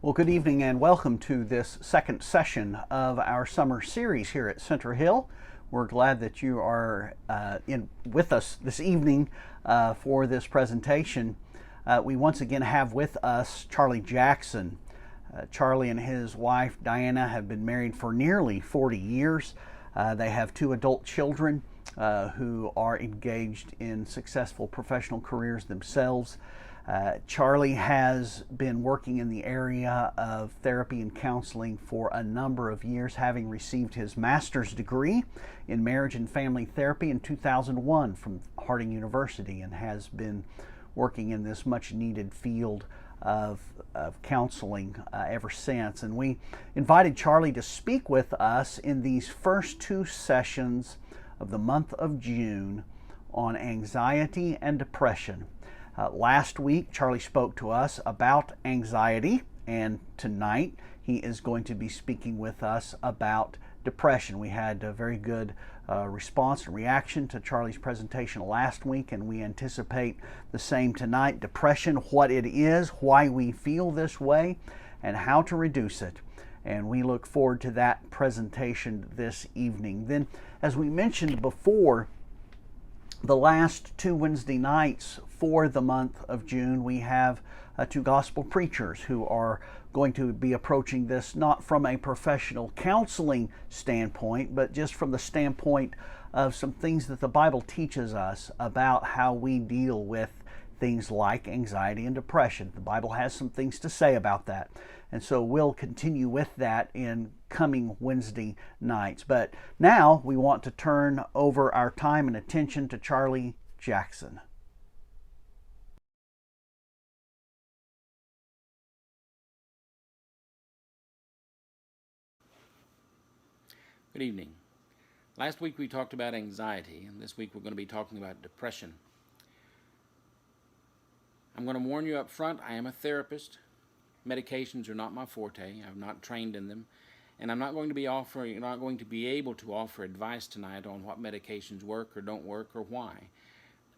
Well, good evening and welcome to this second session of our summer series here at Center Hill. We're glad that you are with us this evening for this presentation. We once again have with us Charlie Jackson. Charlie and his wife Diana have been married for nearly 40 years. They have two adult children who are engaged in successful professional careers themselves. Charlie has been working in the area of therapy and counseling for a number of years, having received his master's degree in marriage and family therapy in 2001 from Harding University, and has been working in this much needed field of counseling ever since. And we invited Charlie to speak with us in these first two sessions of the month of June on anxiety and depression. Last week, Charlie spoke to us about anxiety, and tonight he is going to be speaking with us about depression. We had a very good response and reaction to Charlie's presentation last week, and we anticipate the same tonight. Depression, what it is, why we feel this way, and how to reduce it. And we look forward to that presentation this evening. Then, as we mentioned before, the last two Wednesday nights for the month of June, we have two gospel preachers who are going to be approaching this not from a professional counseling standpoint, but just from the standpoint of some things that the Bible teaches us about how we deal with things like anxiety and depression. The Bible has some things to say about that. And so we'll continue with that in coming Wednesday nights. But now we want to turn over our time and attention to Charlie Jackson. Good evening. Last week we talked about anxiety, and this week we're going to be talking about depression. I'm going to warn you up front, I am a therapist. Medications are not my forte. I'm not trained in them, and I'm not going to be able to offer advice tonight on what medications work or don't work or why.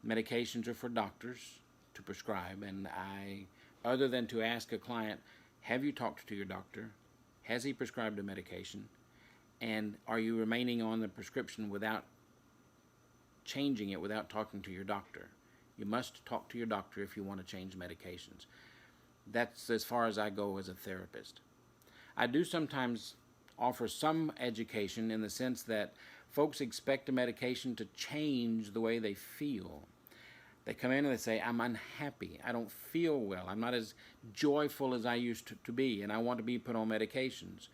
Medications are for doctors to prescribe, and other than to ask a client, have you talked to your doctor? Has he prescribed a medication? And are you remaining on the prescription without changing it, without talking to your doctor? You must talk to your doctor if you want to change medications. That's as far as I go as a therapist. I do sometimes offer some education in the sense that folks expect a medication to change the way they feel. They come in and they say, I'm unhappy, I don't feel well, I'm not as joyful as I used to be, and I want to be put on medications.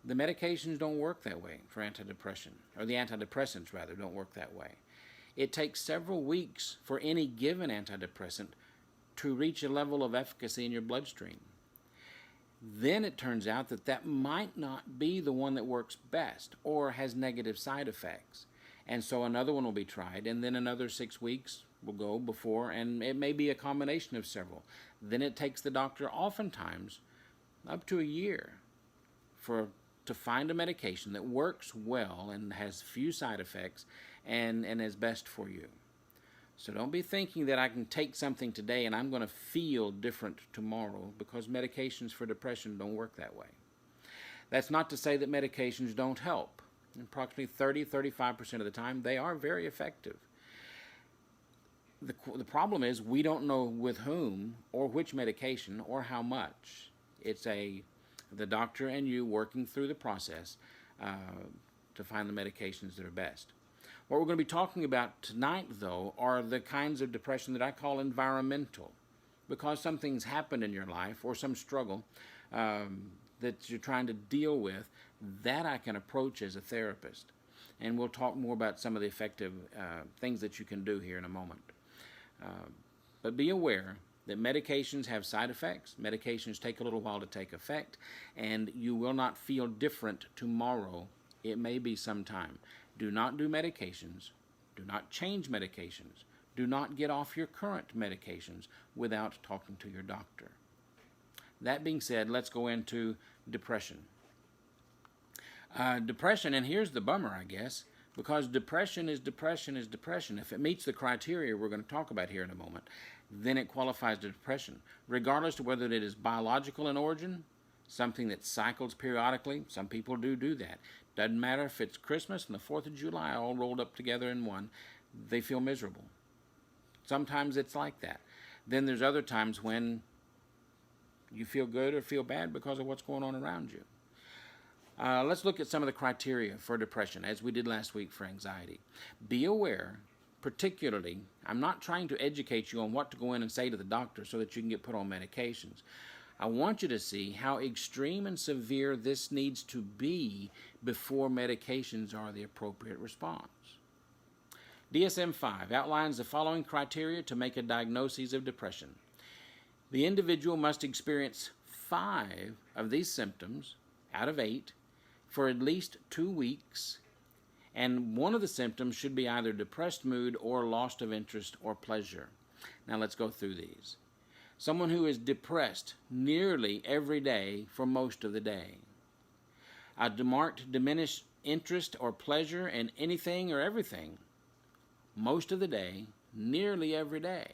The medications don't work that way for antidepressant, or the antidepressants rather don't work that way. It takes several weeks for any given antidepressant to reach a level of efficacy in your bloodstream. Then it turns out that might not be the one that works best or has negative side effects. And so another one will be tried, and then another 6 weeks will go before, and it may be a combination of several. Then it takes the doctor oftentimes up to a year to find a medication that works well and has few side effects and is best for you. So don't be thinking that I can take something today and I'm going to feel different tomorrow, because medications for depression don't work that way. That's not to say that medications don't help. Approximately 30-35% of the time, they are very effective. The problem is we don't know with whom or which medication or how much. It's the doctor and you working through the process to find the medications that are best. What we're going to be talking about tonight, though, are the kinds of depression that I call environmental, because something's happened in your life or some struggle that you're trying to deal with, that I can approach as a therapist. And we'll talk more about some of the effective things that you can do here in a moment. But be aware that medications have side effects. Medications take a little while to take effect, and you will not feel different tomorrow. It may be some time. Do not do medications. Do not change medications. Do not get off your current medications without talking to your doctor. That being said, let's go into depression. Depression, and here's the bummer, I guess, Because depression is depression is depression. If it meets the criteria we're going to talk about here in a moment, then it qualifies as depression. Regardless of whether it is biological in origin, something that cycles periodically, some people do that. Doesn't matter if it's Christmas and the 4th of July all rolled up together in one, they feel miserable. Sometimes it's like that. Then there's other times when you feel good or feel bad because of what's going on around you. Let's look at some of the criteria for depression, as we did last week for anxiety. Be aware, particularly, I'm not trying to educate you on what to go in and say to the doctor so that you can get put on medications. I want you to see how extreme and severe this needs to be before medications are the appropriate response. DSM-5 outlines the following criteria to make a diagnosis of depression. The individual must experience 5 of these symptoms out of 8 for at least 2 weeks, and one of the symptoms should be either depressed mood or loss of interest or pleasure. Now let's go through these. Someone who is depressed nearly every day for most of the day. A marked diminished interest or pleasure in anything or everything most of the day, nearly every day.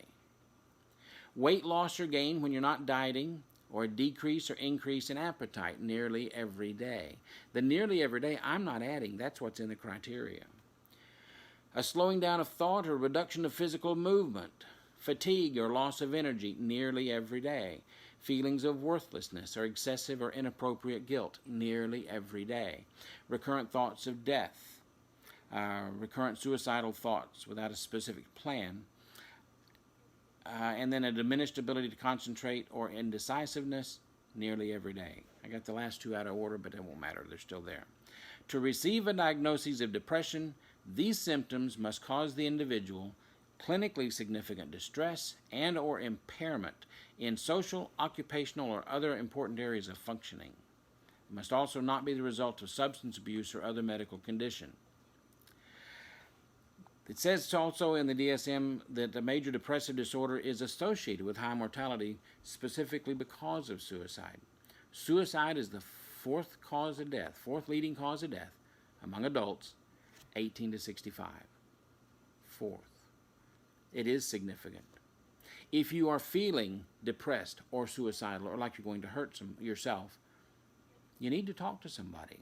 Weight loss or gain when you're not dieting, or a decrease or increase in appetite nearly every day. The nearly every day, I'm not adding. That's what's in the criteria. A slowing down of thought or reduction of physical movement, fatigue or loss of energy nearly every day. Feelings of worthlessness or excessive or inappropriate guilt nearly every day. Recurrent thoughts of death, recurrent suicidal thoughts without a specific plan, and then a diminished ability to concentrate or indecisiveness nearly every day. I got the last 2 out of order, but it won't matter. They're still there. To receive a diagnosis of depression, these symptoms must cause the individual clinically significant distress and or impairment in social, occupational, or other important areas of functioning. It must also not be the result of substance abuse or other medical condition. It says also in the DSM that a major depressive disorder is associated with high mortality specifically because of suicide. Suicide is the 4th leading cause of death among adults 18 to 65. 4th. It is significant. If you are feeling depressed or suicidal or like you're going to hurt yourself, you need to talk to somebody.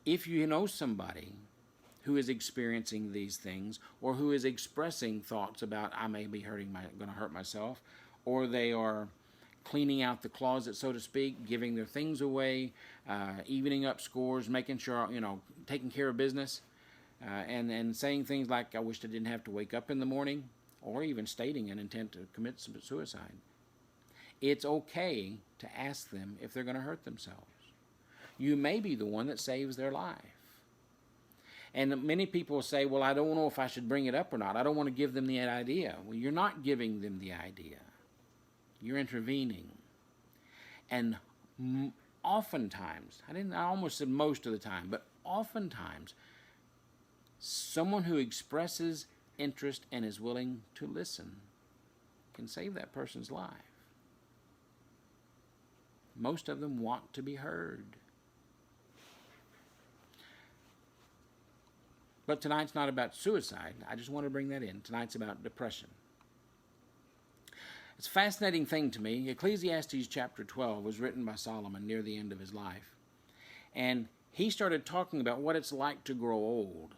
If you know somebody who is experiencing these things or who is expressing thoughts about I may be going to hurt myself, or they are cleaning out the closet, so to speak, giving their things away, evening up scores, making sure, taking care of business, and saying things like I wish I didn't have to wake up in the morning, or even stating an intent to commit suicide. It's okay to ask them if they're going to hurt themselves. You may be the one that saves their life. And many people say, well, I don't know if I should bring it up or not. I don't want to give them the idea. Well, you're not giving them the idea. You're intervening. And oftentimes, I almost said most of the time, but oftentimes, someone who expresses interest and is willing to listen can save that person's life. Most of them want to be heard. But tonight's not about suicide. I just want to bring that in. Tonight's about depression. It's a fascinating thing to me. Ecclesiastes Chapter 12 was written by Solomon near the end of his life. And he started talking about what it's like to grow old.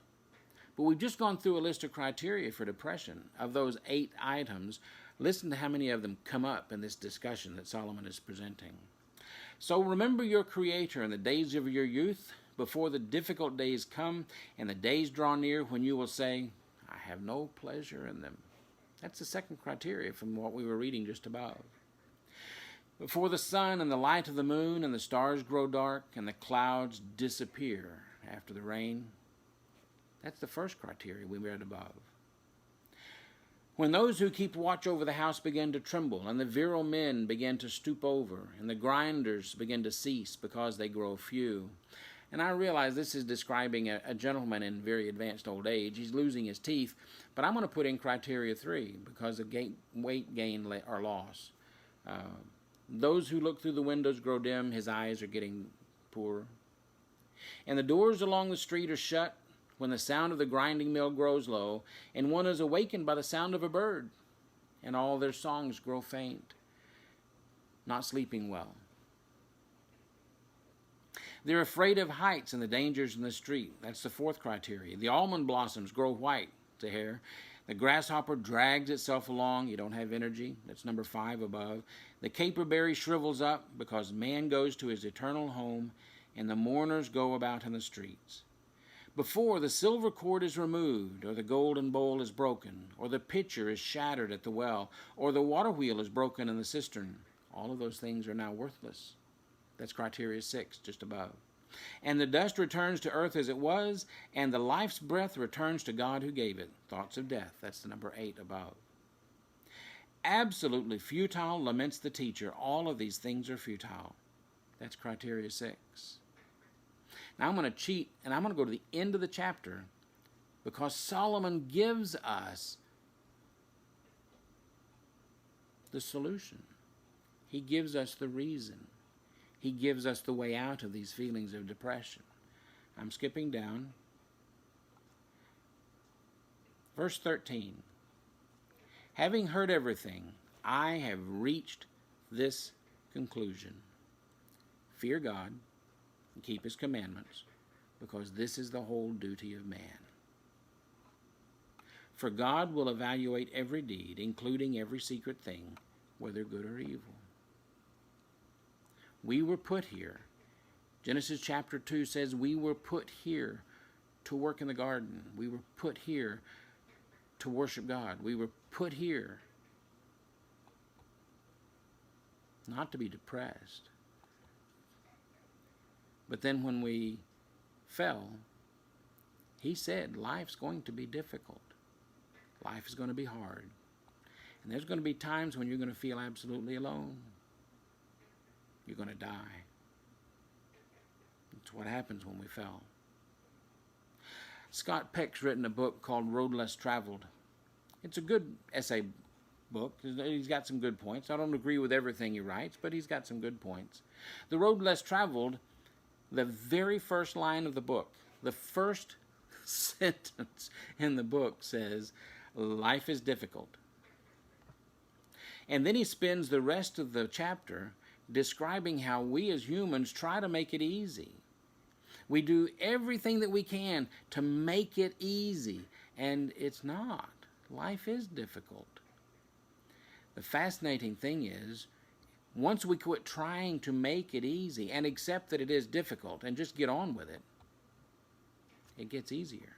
But we've just gone through a list of criteria for depression. Of those 8 items, listen to how many of them come up in this discussion that Solomon is presenting. So remember your Creator in the days of your youth, before the difficult days come and the days draw near when you will say, I have no pleasure in them. That's the second criteria from what we were reading just above. Before the sun and the light of the moon and the stars grow dark and the clouds disappear after the rain. That's the first criteria we read above. When those who keep watch over the house begin to tremble, and the virile men begin to stoop over, and the grinders begin to cease because they grow few. And I realize this is describing a gentleman in very advanced old age. He's losing his teeth, but I'm going to put in criteria 3 because of weight gain or loss. Those who look through the windows grow dim. His eyes are getting poor. And the doors along the street are shut when the sound of the grinding mill grows low, and one is awakened by the sound of a bird, and all their songs grow faint, not sleeping well. They're afraid of heights and the dangers in the street. That's the fourth criteria. The almond blossoms grow white to hair. The grasshopper drags itself along. You don't have energy. That's number 5 above. The caperberry shrivels up because man goes to his eternal home, and the mourners go about in the streets. Before the silver cord is removed, or the golden bowl is broken, or the pitcher is shattered at the well, or the water wheel is broken in the cistern, all of those things are now worthless. That's criteria 6, just above. And the dust returns to earth as it was, and the life's breath returns to God who gave it. Thoughts of death, that's the number 8 above. Absolutely futile, laments the teacher. All of these things are futile. That's criteria 6. Now I'm going to cheat, and I'm going to go to the end of the chapter, because Solomon gives us the solution. He gives us the reason. He gives us the way out of these feelings of depression. I'm skipping down. Verse 13. Having heard everything, I have reached this conclusion. Fear God and keep his commandments, because this is the whole duty of man. For God will evaluate every deed, including every secret thing, whether good or evil. We were put here. Genesis chapter 2 says we were put here to work in the garden. We were put here to worship God. We were put here not to be depressed. But then when we fell, he said life's going to be difficult. Life is going to be hard. And there's going to be times when you're going to feel absolutely alone. You're going to die. That's what happens when we fell. Scott Peck's written a book called Road Less Traveled. It's a good essay book. He's got some good points. I don't agree with everything he writes, but he's got some good points. The Road Less Traveled, the very first line of the book, the first sentence in the book says, life is difficult. And then he spends the rest of the chapter describing how we as humans try to make it easy. We do everything that we can to make it easy, and it's not. Life is difficult. The fascinating thing is, once we quit trying to make it easy and accept that it is difficult and just get on with it, it gets easier.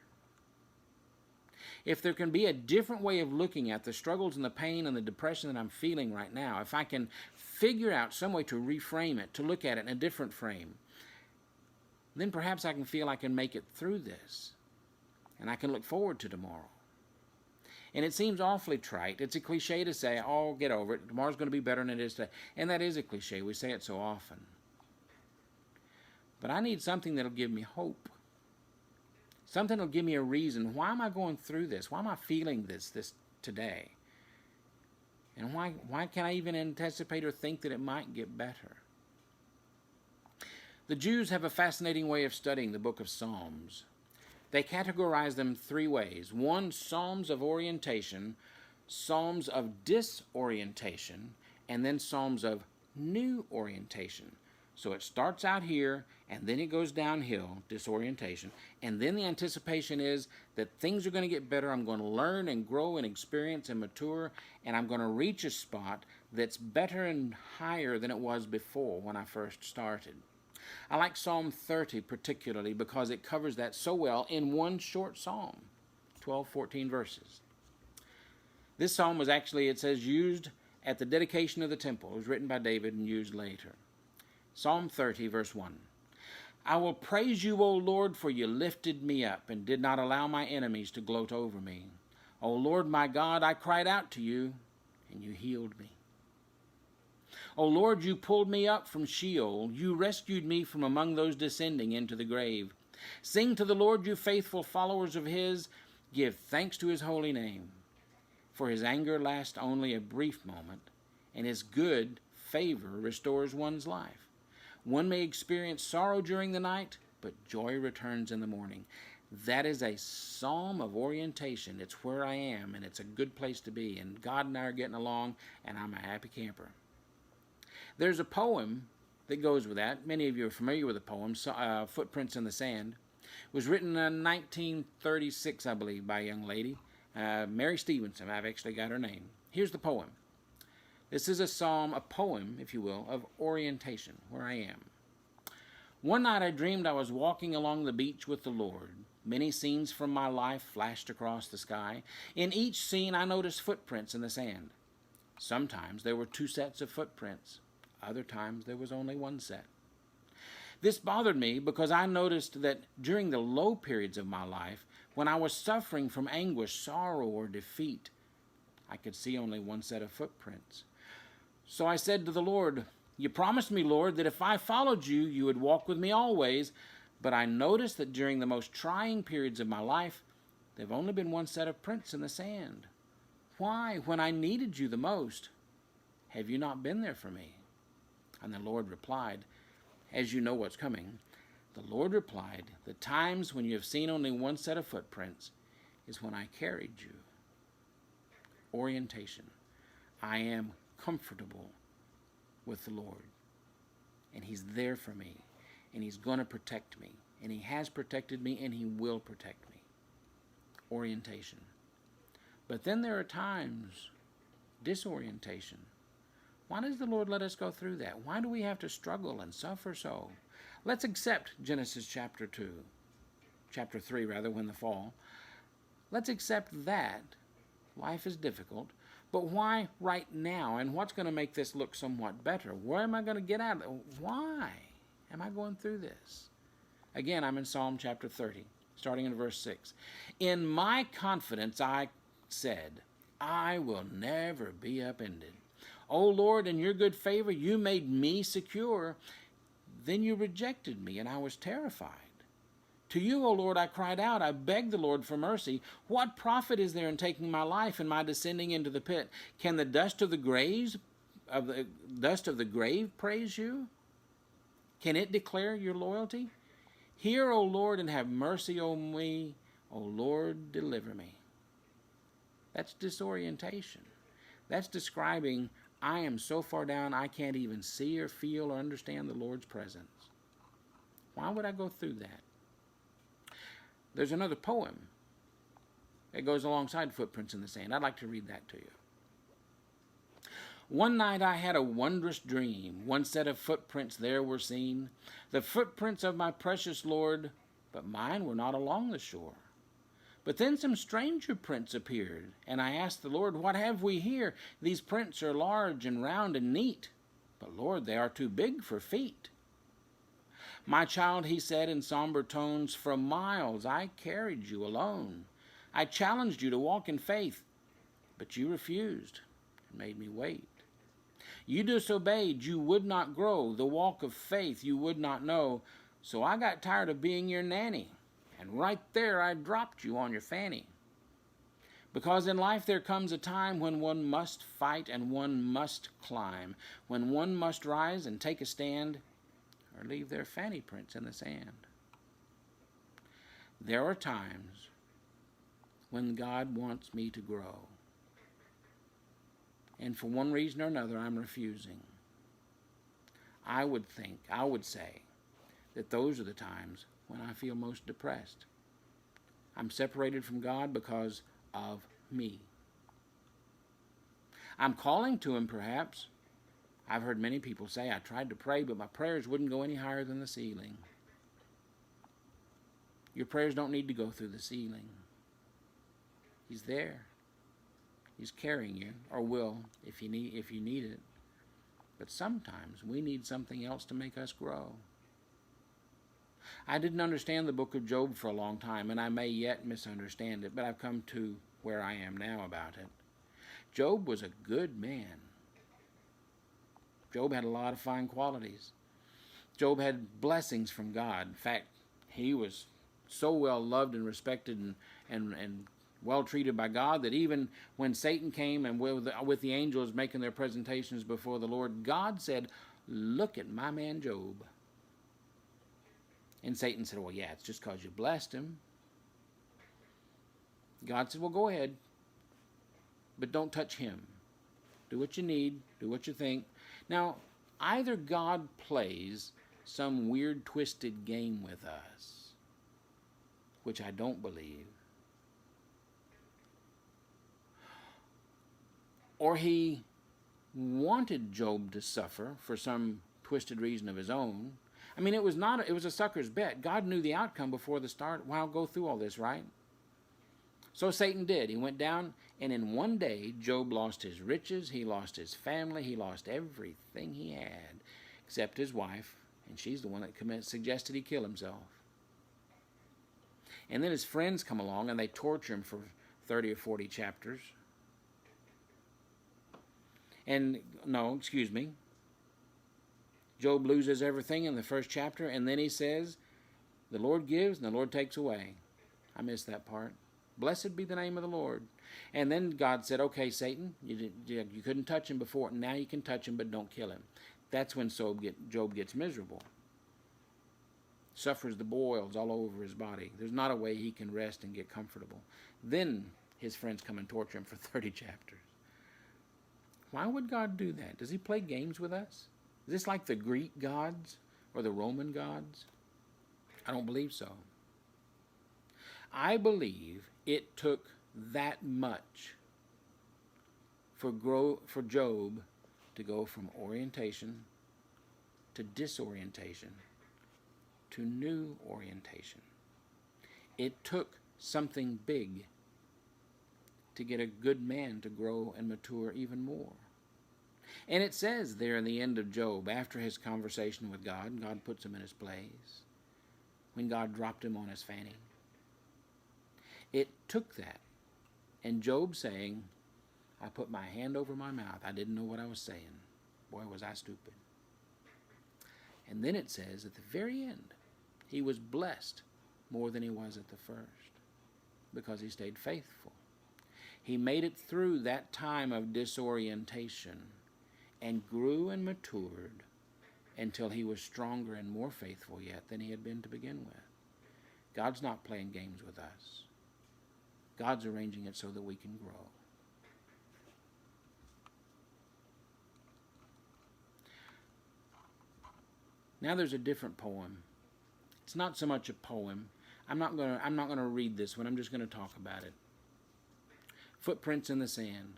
If there can be a different way of looking at the struggles and the pain and the depression that I'm feeling right now, if I can figure out some way to reframe it, to look at it in a different frame, then perhaps I can feel I can make it through this, and I can look forward to tomorrow. And it seems awfully trite. It's a cliche to say, oh, get over it. Tomorrow's going to be better than it is today. And that is a cliche. We say it so often. But I need something that'll give me hope. Something that'll give me a reason. Why am I going through this? Why am I feeling this today? And why can't I even anticipate or think that it might get better? The Jews have a fascinating way of studying the book of Psalms. They categorize them 3 ways. 1, Psalms of orientation, Psalms of disorientation, and then Psalms of new orientation. So it starts out here, and then it goes downhill, disorientation, and then the anticipation is that things are going to get better. I'm going to learn and grow and experience and mature, and I'm going to reach a spot that's better and higher than it was before when I first started. I like Psalm 30 particularly because it covers that so well in one short psalm, 12, 14 verses. This psalm was actually, it says, used at the dedication of the temple. It was written by David and used later. Psalm 30, verse 1. I will praise you, O Lord, for you lifted me up and did not allow my enemies to gloat over me. O Lord my God, I cried out to you, and you healed me. O Lord, you pulled me up from Sheol. You rescued me from among those descending into the grave. Sing to the Lord, you faithful followers of his. Give thanks to his holy name. For his anger lasts only a brief moment, and his good favor restores one's life. One may experience sorrow during the night, but joy returns in the morning. That is a psalm of orientation. It's where I am, and it's a good place to be. And God and I are getting along, and I'm a happy camper. There's a poem that goes with that. Many of you are familiar with the poem, Footprints in the Sand. It was written in 1936, I believe, by a young lady, Mary Stevenson. I've actually got her name. Here's the poem. This is a poem, if you will, of orientation, where I am. One night I dreamed I was walking along the beach with the Lord. Many scenes from my life flashed across the sky. In each scene I noticed footprints in the sand. Sometimes there were 2 sets of footprints. Other times there was only 1 set. This bothered me because I noticed that during the low periods of my life, when I was suffering from anguish, sorrow, or defeat, I could see only 1 set of footprints. So I said to the Lord, "You promised me, Lord, that if I followed you, you would walk with me always. But I noticed that during the most trying periods of my life, there have only been 1 set of prints in the sand. Why, when I needed you the most, have you not been there for me?" And the Lord replied, as you know what's coming, the Lord replied, "The times when you have seen only 1 set of footprints is when I carried you." Orientation. I am comfortable with the Lord, and He's there for me, and He's going to protect me, and He has protected me, and He will protect me. Orientation. But then there are times, disorientation. Why does the Lord let us go through that? Why do we have to struggle and suffer so? Let's accept Genesis chapter 3, when the fall. Let's accept that. Life is difficult. But why right now? And what's going to make this look somewhat better? Where am I going to get out of it? Why am I going through this? Again, I'm in Psalm chapter 30, starting in verse 6. In my confidence I said, I will never be upended. O Lord, in your good favor, you made me secure. Then you rejected me, and I was terrified. To you, O Lord, I cried out. I begged the Lord for mercy. What profit is there in taking my life and my descending into the pit? Can the dust of the grave praise you? Can it declare your loyalty? Hear, O Lord, and have mercy on me. O Lord, deliver me. That's disorientation. That's describing, I am so far down I can't even see or feel or understand the Lord's presence. Why would I go through that? There's another poem that goes alongside Footprints in the Sand. I'd like to read that to you. One night I had a wondrous dream. 1 set of footprints there were seen, the footprints of my precious Lord, but mine were not along the shore. But then some stranger prints appeared, and I asked the Lord, what have we here? These prints are large and round and neat, but Lord, they are too big for feet. My child, he said in somber tones, for miles I carried you alone. I challenged you to walk in faith, but you refused and made me wait. You disobeyed, you would not grow. The walk of faith you would not know. So I got tired of being your nanny, and right there I dropped you on your fanny. Because in life there comes a time when one must fight and one must climb, when one must rise and take a stand, or leave their fanny prints in the sand. There are times when God wants me to grow. And for one reason or another, I'm refusing. I would say that those are the times when I feel most depressed. I'm separated from God because of me. I'm calling to Him, perhaps. I've heard many people say, I tried to pray, but my prayers wouldn't go any higher than the ceiling. Your prayers don't need to go through the ceiling. He's there. He's carrying you, or will, if you need it. But sometimes we need something else to make us grow. I didn't understand the book of Job for a long time, and I may yet misunderstand it, but I've come to where I am now about it. Job was a good man. Job had a lot of fine qualities. Job had blessings from God. In fact, he was so well loved and respected and well treated by God that even when Satan came and with the angels making their presentations before the Lord, God said, look at my man Job. And Satan said, well, yeah, it's just because you blessed him. God said, well, go ahead, but don't touch him. Do what you need, do what you think. Now, either God plays some weird, twisted game with us, which I don't believe, or he wanted Job to suffer for some twisted reason of his own. I mean, it was a sucker's bet. God knew the outcome before the start. Why go through all this, right? So Satan did. He went down, and in one day, Job lost his riches, he lost his family, he lost everything he had, except his wife, and she's the one that suggested he kill himself. And then his friends come along, and they torture him for 30 or 40 chapters. And, no, excuse me. Job loses everything in the first chapter, and then he says, the Lord gives and the Lord takes away. I missed that part. Blessed be the name of the Lord. And then God said, okay, Satan, you couldn't touch him before. Now you can touch him, but don't kill him. That's when Job gets miserable. Suffers the boils all over his body. There's not a way he can rest and get comfortable. Then his friends come and torture him for 30 chapters. Why would God do that? Does he play games with us? Is this like the Greek gods or the Roman gods? I don't believe so. I believe it took that much for Job to go from orientation to disorientation to new orientation. It took something big to get a good man to grow and mature even more. And it says there in the end of Job, after his conversation with God, God puts him in his place, when God dropped him on his fanny. It took that. And Job saying, I put my hand over my mouth. I didn't know what I was saying. Boy, was I stupid. And then it says at the very end, he was blessed more than he was at the first because he stayed faithful. He made it through that time of disorientation and grew and matured until he was stronger and more faithful yet than he had been to begin with. God's not playing games with us. God's arranging it so that we can grow. Now there's a different poem. It's not so much a poem. I'm not going to read this one. I'm just going to talk about it. Footprints in the sand.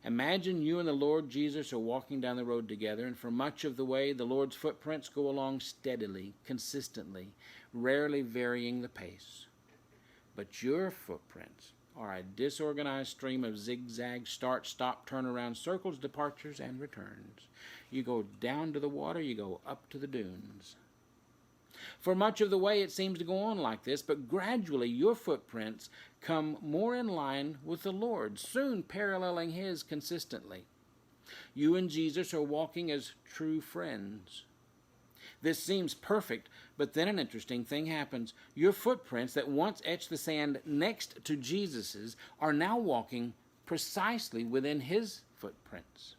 Imagine you and the Lord Jesus are walking down the road together, and for much of the way, the Lord's footprints go along steadily, consistently, rarely varying the pace. But your footprints are a disorganized stream of zigzag, start, stop, turn around, circles, departures, and returns. You go down to the water, you go up to the dunes. For much of the way it seems to go on like this, but gradually your footprints come more in line with the Lord, soon paralleling His consistently. You and Jesus are walking as true friends. This seems perfect, but then an interesting thing happens. Your footprints that once etched the sand next to Jesus's are now walking precisely within His footprints.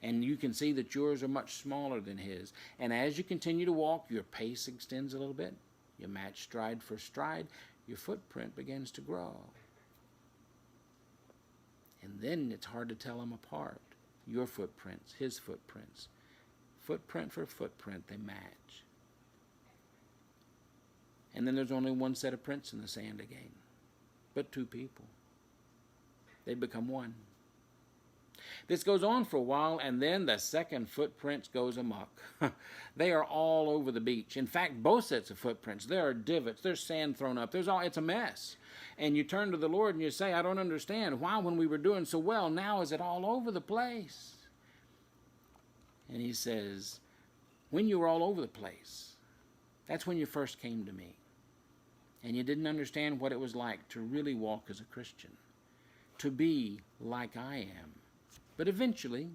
And you can see that yours are much smaller than His. And as you continue to walk, your pace extends a little bit. You match stride for stride. Your footprint begins to grow. And then it's hard to tell them apart. Your footprints, His footprints. Footprint for footprint, they match. And then there's only one set of prints in the sand again. But two people. They become one. This goes on for a while, and then the second footprints goes amok. They are all over the beach. In fact, both sets of footprints, there are divots, there's sand thrown up, it's a mess. And you turn to the Lord and you say, I don't understand. Why, when we were doing so well, now is it all over the place? And He says, when you were all over the place, that's when you first came to me. And you didn't understand what it was like to really walk as a Christian, to be like I am. But eventually,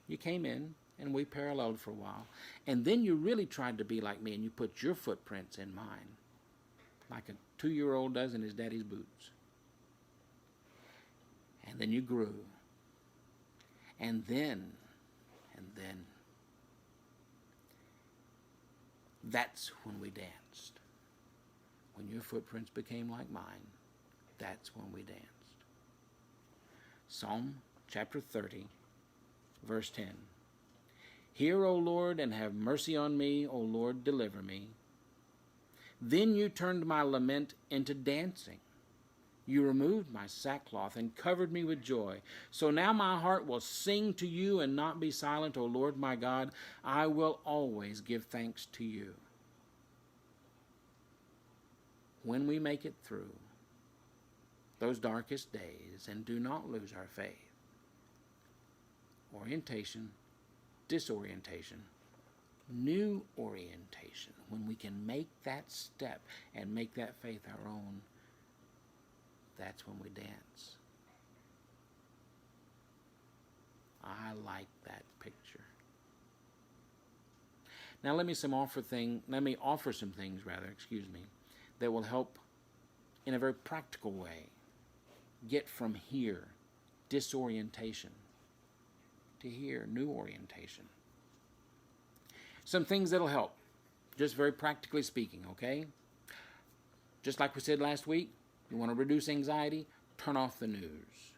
you came in, and we paralleled for a while. And then you really tried to be like me, and you put your footprints in mine, like a 2-year-old does in his daddy's boots. And then you grew. And then, That's when we danced. When your footprints became like mine, that's when we danced. Psalm chapter 30, verse 10. Hear, O Lord, and have mercy on me, O Lord, deliver me. Then you turned my lament into dancing. You removed my sackcloth and covered me with joy. So now my heart will sing to you and not be silent, O Lord my God. I will always give thanks to you. When we make it through those darkest days and do not lose our faith, orientation, disorientation, new orientation, when we can make that step and make that faith our own, that's when we dance. I like that picture. Now let me offer some things that will help in a very practical way get from here, disorientation, to here, new orientation. Some things that'll help, just very practically speaking, okay? Just like we said last week, you want to reduce anxiety, turn off the news.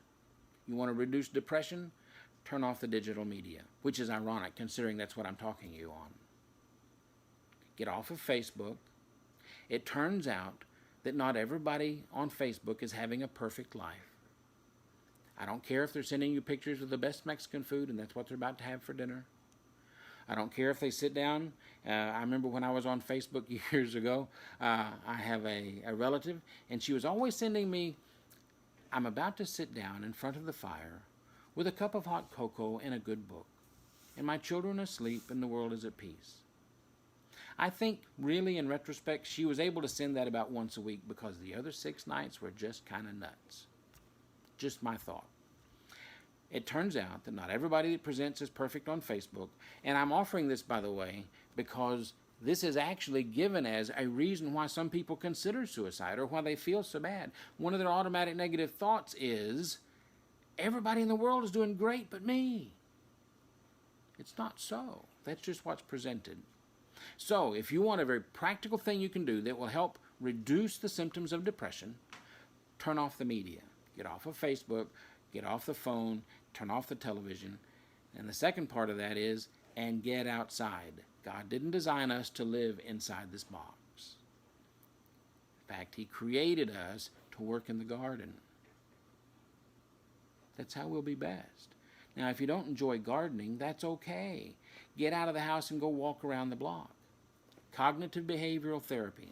You want to reduce depression, turn off the digital media, which is ironic considering that's what I'm talking to you on. Get off of Facebook. It turns out that not everybody on Facebook is having a perfect life. I don't care if they're sending you pictures of the best Mexican food and that's what they're about to have for dinner. I don't care if they sit down. I remember when I was on Facebook years ago, I have a relative, and she was always sending me, I'm about to sit down in front of the fire with a cup of hot cocoa and a good book, and my children are asleep and the world is at peace. I think, really, in retrospect, she was able to send that about once a week because the other 6 nights were just kind of nuts. Just my thought. It turns out that not everybody that presents is perfect on Facebook, and I'm offering this, by the way, because this is actually given as a reason why some people consider suicide or why they feel so bad. One of their automatic negative thoughts is, everybody in the world is doing great but me. It's not so. That's just what's presented. So, if you want a very practical thing you can do that will help reduce the symptoms of depression, turn off the media. Get off of Facebook, get off the phone, turn off the television. And the second part of that is, and get outside. God didn't design us to live inside this box. In fact, He created us to work in the garden. That's how we'll be best. Now, if you don't enjoy gardening, that's okay. Get out of the house and go walk around the block. Cognitive behavioral therapy.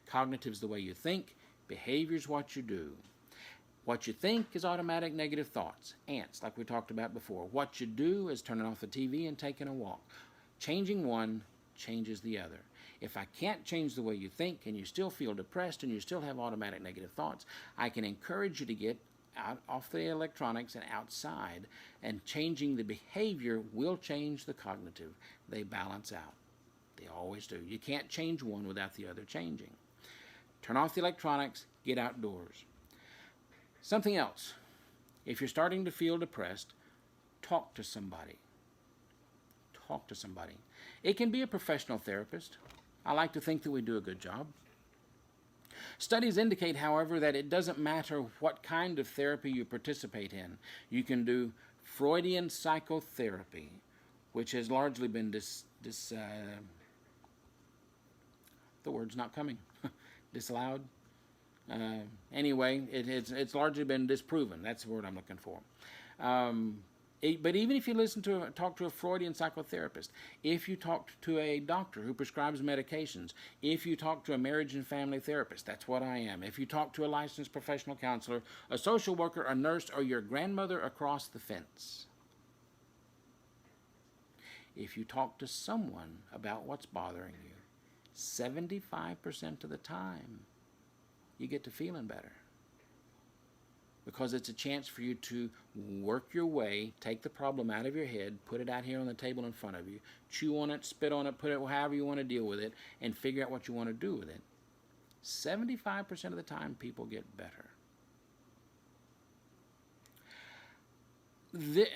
Cognitive is the way you think. Behavior is what you do. What you think is automatic negative thoughts. Ants, like we talked about before. What you do is turning off the TV and taking a walk. Changing one changes the other. If I can't change the way you think and you still feel depressed and you still have automatic negative thoughts, I can encourage you to get out off the electronics and outside, and changing the behavior will change the cognitive. They balance out. They always do. You can't change one without the other changing. Turn off the electronics, get outdoors. Something else. If you're starting to feel depressed, talk to somebody. Talk to somebody. It can be a professional therapist. I like to think that we do a good job. Studies indicate, however, that it doesn't matter what kind of therapy you participate in. You can do Freudian psychotherapy, which has largely been the word's not coming, disallowed. Anyway, it's largely been disproven. That's the word I'm looking for. But even if you talk to a Freudian psychotherapist, if you talk to a doctor who prescribes medications, if you talk to a marriage and family therapist, that's what I am. If you talk to a licensed professional counselor, a social worker, a nurse, or your grandmother across the fence, if you talk to someone about what's bothering you, 75% of the time, you get to feeling better. Because it's a chance for you to work your way, take the problem out of your head, put it out here on the table in front of you, chew on it, spit on it, put it however you want to deal with it, and figure out what you want to do with it. 75% of the time, people get better.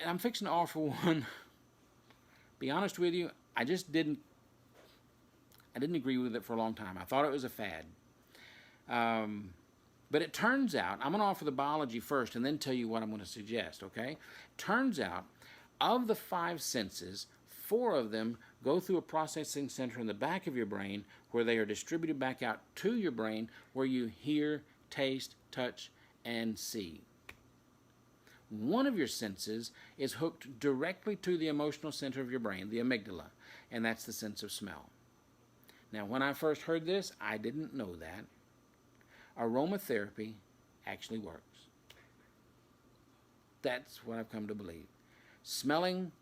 I'm fixing to offer one. Be honest with you, I I didn't agree with it for a long time. I thought it was a fad. But it turns out, I'm going to offer the biology first and then tell you what I'm going to suggest, okay? Turns out, of the 5 senses, 4 of them go through a processing center in the back of your brain where they are distributed back out to your brain where you hear, taste, touch, and see. One of your senses is hooked directly to the emotional center of your brain, the amygdala, and that's the sense of smell. Now, when I first heard this, I didn't know that. Aromatherapy actually works. That's what I've come to believe. Smelling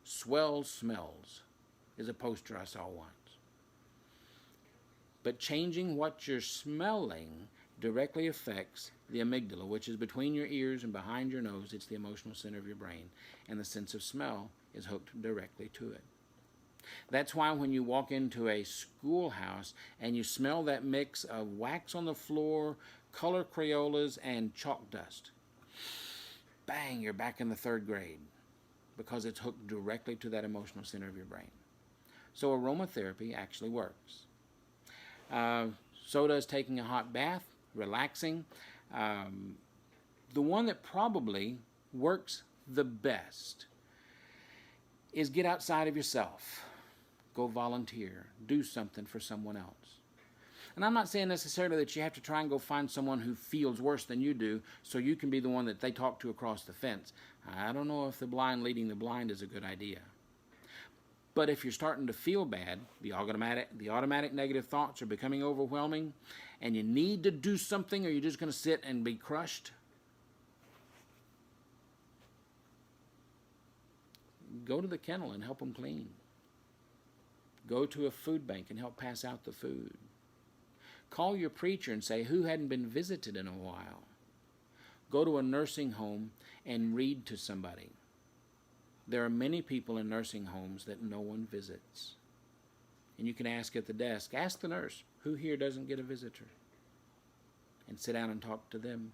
swell smells is a poster I saw once. But changing what you're smelling directly affects the amygdala, which is between your ears and behind your nose. It's the emotional center of your brain, and the sense of smell is hooked directly to it. That's why when you walk into a schoolhouse and you smell that mix of wax on the floor, color Crayolas, and chalk dust, bang, you're back in the 3rd grade because it's hooked directly to that emotional center of your brain. So aromatherapy actually works. So does taking a hot bath, relaxing. The one that probably works the best is get outside of yourself. Go volunteer. Do something for someone else. And I'm not saying necessarily that you have to try and go find someone who feels worse than you do so you can be the one that they talk to across the fence. I don't know if the blind leading the blind is a good idea. But if you're starting to feel bad, the automatic negative thoughts are becoming overwhelming, and you need to do something or you're just going to sit and be crushed, go to the kennel and help them clean. Go to a food bank and help pass out the food. Call your preacher and say, who hadn't been visited in a while? Go to a nursing home and read to somebody. There are many people in nursing homes that no one visits. And you can ask at the desk, ask the nurse, who here doesn't get a visitor? And sit down and talk to them.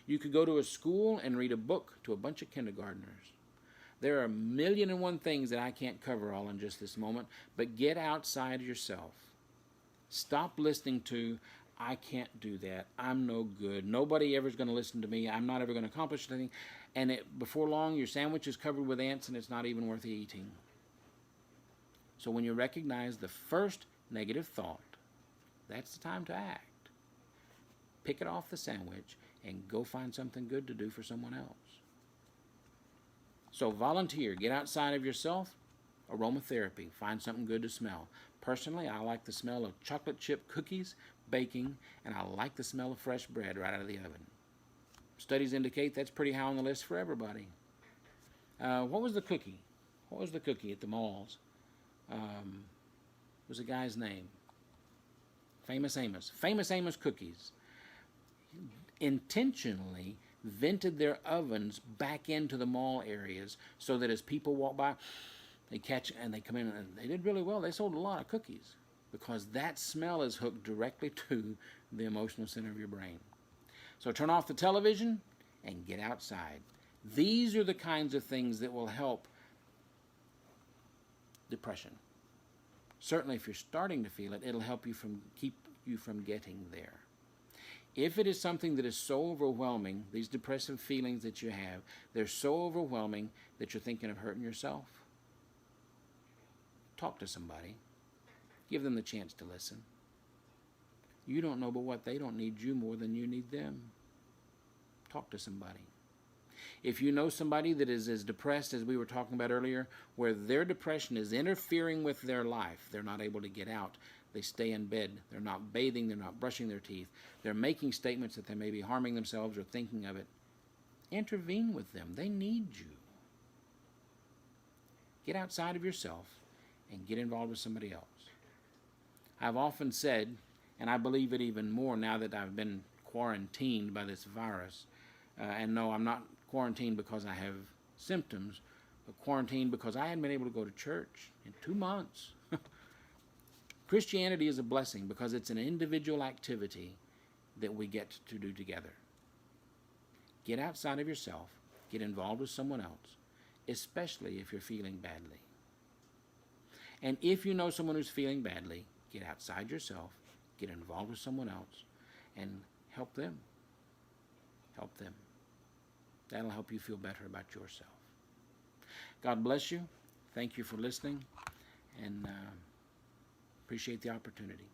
You could go to a school and read a book to a bunch of kindergartners. There are 1,000,001 things that I can't cover all in just this moment, but get outside yourself. Stop listening to, I can't do that, I'm no good, nobody ever's going to listen to me, I'm not ever going to accomplish anything, and before long your sandwich is covered with ants and it's not even worth eating. So when you recognize the first negative thought, that's the time to act. Pick it off the sandwich and go find something good to do for someone else. So volunteer, get outside of yourself. Aromatherapy, find something good to smell. Personally, I like the smell of chocolate chip cookies, baking, and I like the smell of fresh bread right out of the oven. Studies indicate that's pretty high on the list for everybody. What was the cookie? What was the cookie at the malls? What was the guy's name? Famous Amos. Famous Amos cookies intentionally vented their ovens back into the mall areas so that as people walk by, they catch and they come in, and they did really well. They sold a lot of cookies because that smell is hooked directly to the emotional center of your brain. So turn off the television and get outside. These are the kinds of things that will help depression. Certainly if you're starting to feel it, it'll help you keep you from getting there. If it is something that is so overwhelming, these depressive feelings that you have, they're so overwhelming that you're thinking of hurting yourself, talk to somebody. Give them the chance to listen. You don't know but what they don't need you more than you need them. Talk to somebody. If you know somebody that is as depressed as we were talking about earlier, where their depression is interfering with their life, they're not able to get out, they stay in bed, they're not bathing, they're not brushing their teeth, they're making statements that they may be harming themselves or thinking of it, intervene with them. They need you. Get outside of yourself and get involved with somebody else. I've often said, and I believe it even more now that I've been quarantined by this virus, and no, I'm not quarantined because I have symptoms, but quarantined because I hadn't been able to go to church in 2 months. Christianity is a blessing because it's an individual activity that we get to do together. Get outside of yourself, get involved with someone else, especially if you're feeling badly. And if you know someone who's feeling badly, get outside yourself, get involved with someone else, and help them. Help them. That'll help you feel better about yourself. God bless you. Thank you for listening, and appreciate the opportunity.